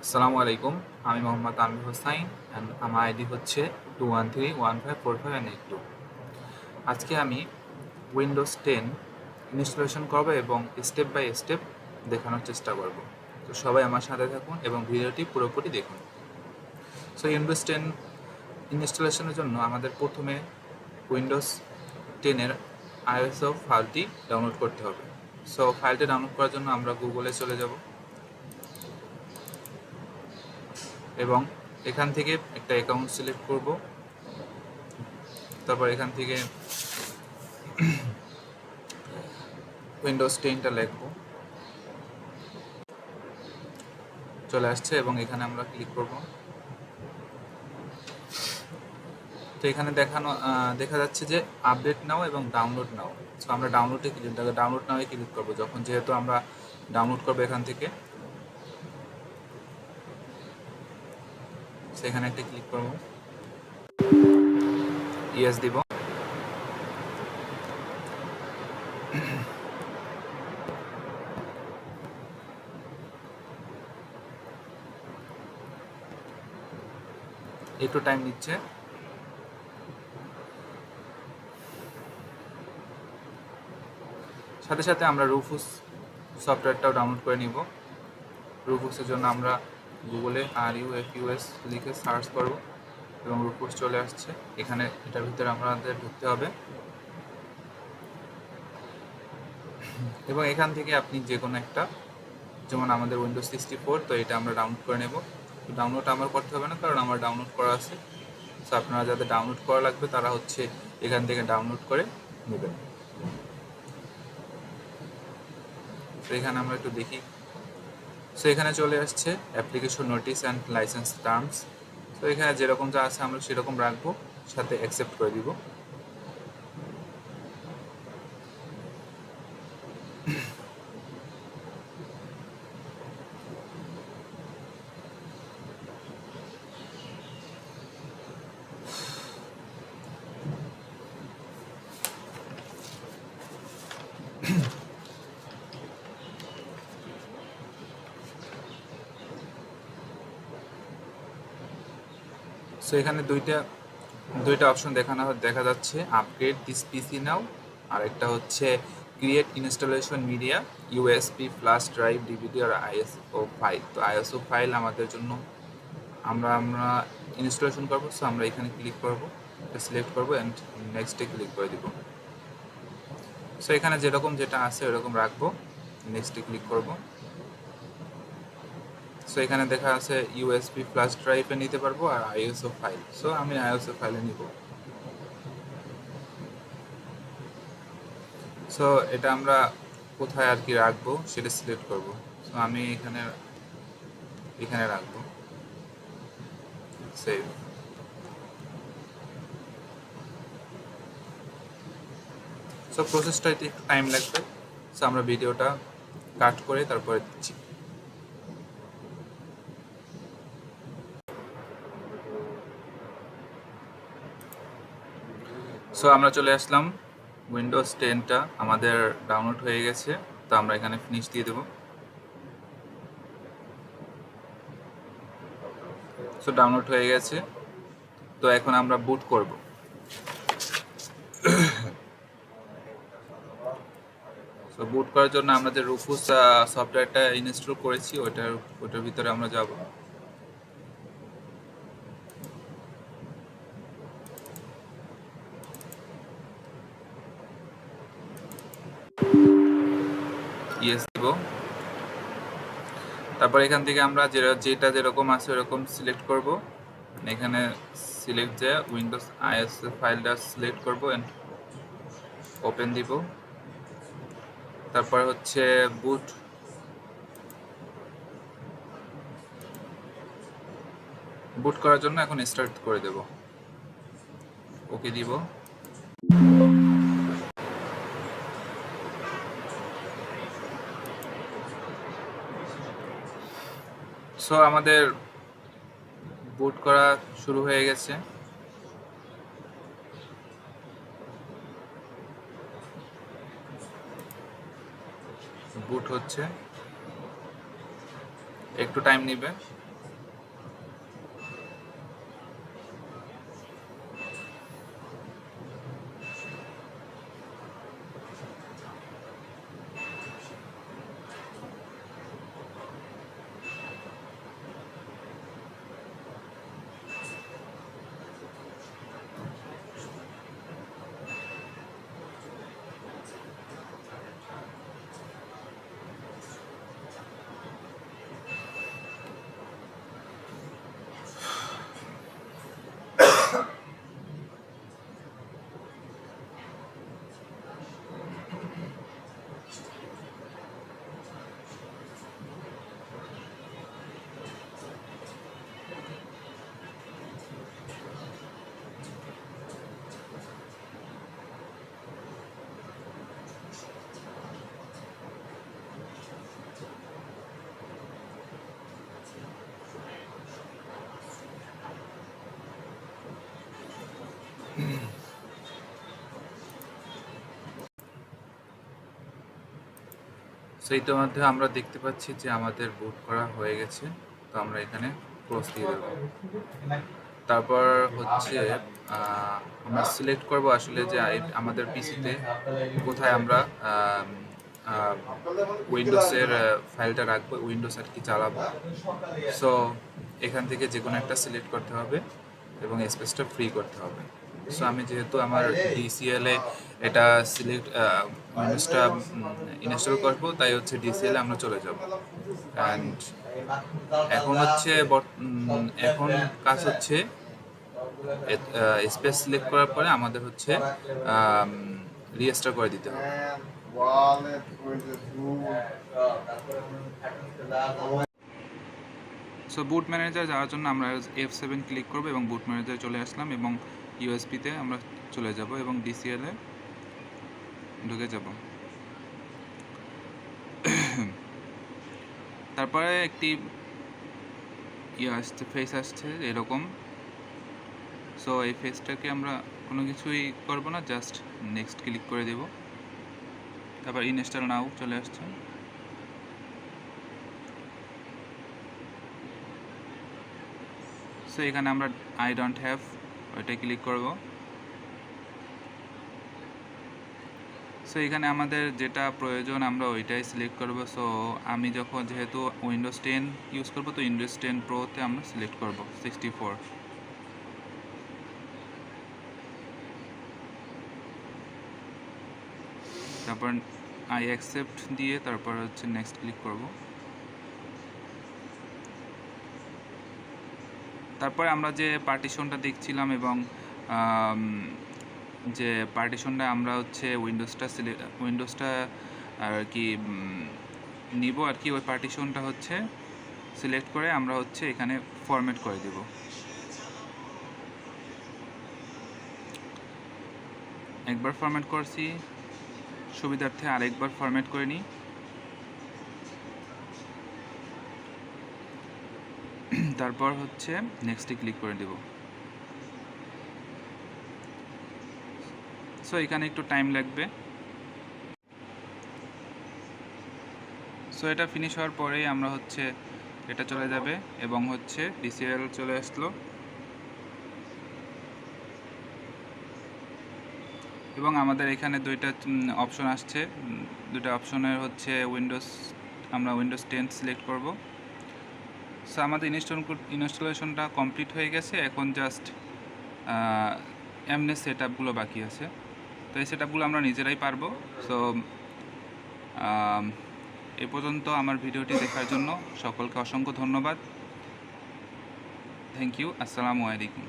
আসসালামু আলাইকুম। আমি মোহাম্মদ আমির হোসাইন অ্যান্ড আমার আইডি হচ্ছে 213154582। আজকে আমি উইন্ডোজ 10 ইনস্টলেশন করব এবং স্টেপ বাই স্টেপ দেখানোর চেষ্টা করব। তো সবাই আমার সাথে থাকুন এবং ভিডিওটি পুরোপুরি দেখুন। সো উইন্ডোজ 10 ইনস্টলেশনের জন্য আমাদের প্রথমে উইন্ডোজ 10-এর আইএসও ফাইলটি ডাউনলোড করতে হবে। সো ফাইলটি ডাউনলোড করার জন্য আমরা গুগলে চলে যাব এবং এখান থেকে একটা অ্যাকাউন্ট সিলেক্ট করব। তারপর এখান থেকে উইন্ডোজ 10টা লিখব, চলে আসছে এবং এখানে আমরা ক্লিক করব। তো এখানে দেখা যাচ্ছে যে আপডেট নাও এবং ডাউনলোড নাও। সো আমরা ডাউনলোড নাও ক্লিক করব, যেহেতু আমরা ডাউনলোড করবো এখান থেকে। সেখানে একটা ক্লিক করব, ইয়েস দিব। একটু টাইম নিচ্ছে। সাথে সাথে আমরা রুফুস সফটওয়্যারটাও ডাউনলোড করে নিব। রুফুসের জন্য আমরা গুগলে RUFUS লিখে সার্চ করব এবং রুফুস চলে আসছে। এটার ভিতরে আমাদের ঢুকতে হবে এবং এখান থেকে আপনি যে কোনো একটা, যেমন আমাদের উইন্ডোজ 64, তো এটা আমরা ডাউনলোড করে নেব। তো ডাউনলোড আমার করতে হবে না, কারণ আমার ডাউনলোড করা আছে। সো আপনারা যাদের ডাউনলোড করা লাগবে তারা এখান থেকে ডাউনলোড করে নেবেন। তো এখানে আমরা একটু দেখি। সো এখানে চলে আসছে application notice and licence terms. তো এখানে যেরকম যা আছে আমরা সেরকম রাখবো, সাথে অ্যাকসেপ্ট করে দিব। সো এখানে দুইটা অপশন দেখা যাচ্ছে, আপগ্রেড দিস পিসি নাও, আর একটা হচ্ছে create installation media, USB, flash drive, DVD আর ISO ফাইল। তো ISO ফাইল আমাদের জন্য আমরা ইনস্টলেশন করবো। সো আমরা এখানে ক্লিক করব, সিলেক্ট করবো অ্যান্ড নেক্সটে ক্লিক করে দিব। সো এখানে যেটা আছে ওরকম রাখবো, নেক্সটে ক্লিক করব। সো এখানে দেখা আছে USB, ফ্ল্যাশ ড্রাইভে নিতে পারবো আর ISO ফাইল। সো আমি ISO ফাইলে নিব। সো এটা আমরা কোথায় আর কি রাখবো সেটা সিলেক্ট করব। সো আমি এখানে রাখবো, সেভ। সো প্রসেসটা একটু টাইম লাগবে। সো আমরা ভিডিওটা কাট করে তারপরে দিচ্ছি। সো আমরা চলে আসলাম, উইন্ডোজ 10টা আমাদের ডাউনলোড হয়ে গেছে। তো আমরা এখানে ফিনিশ দিয়ে দেব। সো ডাউনলোড হয়ে গেছে। তো এখন আমরা বুট করব। সো বুট করার জন্য আমরা যে রুফুস সফটওয়্যারটা ইনস্টল করেছি ওটার ভিতরে আমরা যাব। ইয়েস দিব। তারপর এখান থেকে আমরা যেটা যেরকম আছে ওরকম সিলেক্ট করব। এখানে সিলেক্ট যে উইন্ডোজ ISO ফাইলটা সিলেক্ট করব এন্ড ওপেন দিব। তারপর হচ্ছে বুট করার জন্য এখন স্টার্ট করে দেব, ওকে দিব। সো আমাদের বুট করা শুরু হয়ে গেছে। বুট হচ্ছে, একটু টাইম নেবে। সো ইতিমধ্যে আমরা দেখতে পাচ্ছি যে আমাদের বুট করা হয়ে গেছে। তো আমরা এখানে ক্লোজ দিয়ে দেবো। তারপর হচ্ছে আমরা সিলেক্ট করব আসলে যে আমাদের পিসিতে কোথায় আমরা উইন্ডোজের ফাইলটা রাখবো, উইন্ডোজ আর কি চালাবো। সো এখান থেকে যে কোনো একটা সিলেক্ট করতে হবে এবং স্পেসটা ফ্রি করতে হবে। সো আমি যেহেতু আমার ডিসিএল এ এটা সিলেক্ট উইন্ডোজটা ইনস্টল করবো, তাই হচ্ছে ডিসিএল এ আমরা চলে যাব। অ্যান্ড এখন হচ্ছে এখন কাজ হচ্ছে স্পেস সিলেক্ট করার পরে আমাদের হচ্ছে রিস্টার্ট করে দিতে হবে। সো বুট ম্যানেজার যাওয়ার জন্য আমরা F7 ক্লিক করব এবং বুট ম্যানেজার চলে আসলাম এবং ইউএসপিতে আমরা চলে যাব এবং ডিসিএল এ ঢুকে যাব। তারপরে একটি আসছে, ফেস আসছে এরকম। সো এই ফেসটাকে আমরা কোনো কিছুই করব না, জাস্ট নেক্সট ক্লিক করে দেব। তারপর ইনস্টল নাও চলে আসছে। সো এখানে আমরা আই ডোন্ট হ্যাভ ওইটাই ক্লিক করব। সো এখানে আমাদের যেটা প্রয়োজন আমরা ওইটাই সিলেক্ট করব। সো আমি যেহেতু উইন্ডোজ 10 ইউজ করব, তো উইন্ডোজ 10 প্রোতে আমরা সিলেক্ট করব 64। তারপর আই অ্যাকসেপ্ট দিয়ে তারপর হচ্ছে নেক্সট ক্লিক করব। তারপরে আমরা যে পার্টিশনটা দেখছিলাম এবং যে পার্টিশনটা আমরা হচ্ছে উইন্ডোজটা আর কি নিব আর কি, ওই পার্টিশনটা হচ্ছে সিলেক্ট করে আমরা হচ্ছে এখানে ফরম্যাট করে দেব। একবার ফরম্যাট করছি, সুবিধার্থে আরেকবার ফরম্যাট করে নিই। তারপর হচ্ছে নেক্সটে ক্লিক করে দেব। সো এখানে একটু টাইম লাগবে। সো এটা ফিনিশ হওয়ার পরেই আমরা হচ্ছে এটা চলে যাবে এবং হচ্ছে ডিসিএল চলে আসলো এবং আমাদের এখানে দুইটা অপশন আসছে। দুইটা অপশনের হচ্ছে আমরা উইন্ডোজ 10 সিলেক্ট করব। সো আমাদের ইনস্টলেশনটা কমপ্লিট হয়ে গেছে। এখন জাস্ট এমনি সেট আপগুলো বাকি আছে। তো এই সেট আপগুলো আমরা নিজেরাই পারবো। সো এ পর্যন্ত আমার ভিডিওটি দেখার জন্য সকলকে অসংখ্য ধন্যবাদ। Thank you. আসসালামু আলাইকুম।